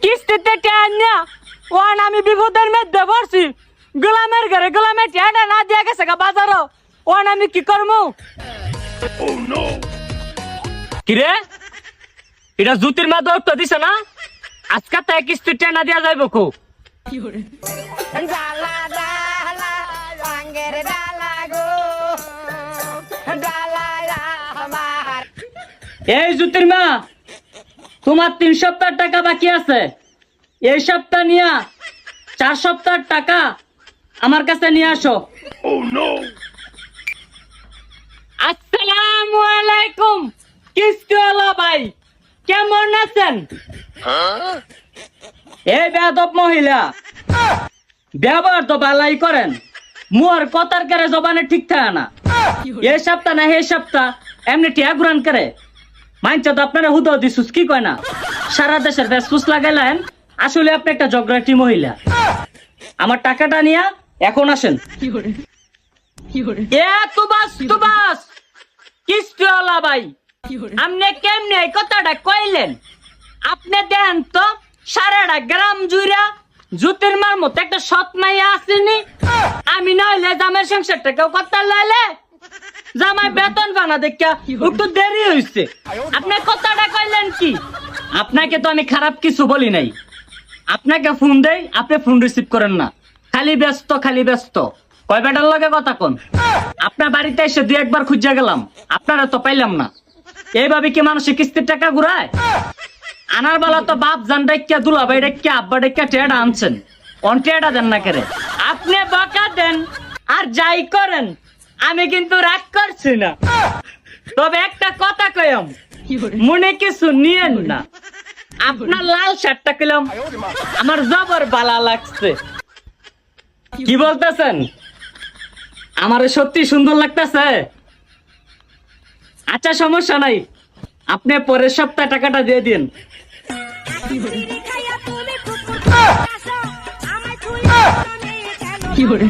কিস্তিতে টাকা নিয়া ওয়ান আমি বিপদের মধ্যে পড়ছি। গোলামের ঘরে গোলামের টাকা না দিয়া গেছে গা বাজারও, ওয়ান আমি কি করবো? কিরে এটা জুতির মা দৌড় দিছে না, আজকে তাই কিস্তির টাকা না দিয়া যাইব কো। এই জুতির মা, তোমার 3 সপ্তাহ টাকা বাকি আছে, এই সপ্তাহ নিয়া 4 সপ্তাহ টাকা আমার কাছে নিয়ে আসো। আসসালামু আলাইকুম কিস্তিওয়ালা ভাই, কেমন আছেন? এই বেয়াদব মহিলা, ব্যবহার তো ভালাই করেন, মোর কথার করে জবানে ঠিক থাকে না। এই সপ্তাহ না এই সপ্তাহ এমনি টিয়া ঘুরান করে মাইনছে তো আপনারা হুদ দিছুস কি কয় না, সারা দেশের ফেসফুস লাগাইলেন। আসলে আপনি একটা জগরাটি মহিলা। আমার টাকাটা নিয়া এখন আসেন। এ তুবাস তুবাস কিস্তিওয়ালা ভাই, আপনি কেমনে এই কথাটা কইলেন? আপনি দেন তো সারাটা গ্রাম জুড়া জুতির মার মতো একটা সৎ মাইয়া আসেনি। আমি নইলে জামাই সংসারটা কেউ কথা লাইলে জামাই বেতন বানা দেখা একটু দেরি হইছে। আপনি কথাটা কইলেন কি? আপনাকে তো আমি খারাপ কিছু বলি নাই। আপনাকে ফোন দেই, আপনি ফোন রিসিভ করেন না, খালি ব্যস্ত খালি ব্যস্ত। কয় বেটার লগে কথা কোন? আপনার বাড়িতে এসে 2-1 বার খুঁজে গেলাম, আপনারা তো পাইলাম না। এইভাবে কি মানুষের কিস্তির টাকা ঘুরায়? আনার বেলা তো বাপ জান ডাক্কা দুলাভাই ডাক্কা আব্বা ডাক্কা টেডা আনছেন, অন টেডা দেন না করে। আপনি বকা দেন আর যাই করেন, আমি কিন্তু রাগ করছি না। তবে একটা কথা কইম, মনে কিছু নিয়েন না। আপনার লাল শার্টটা কইলাম আমার জবর বালা লাগছে। কি বলতেছেন? আমার সত্যি সুন্দর লাগতেছে? আচ্ছা সমস্যা নাই, আপনি পরের সপ্তাহে টাকাটা দিয়ে দিন। কি করে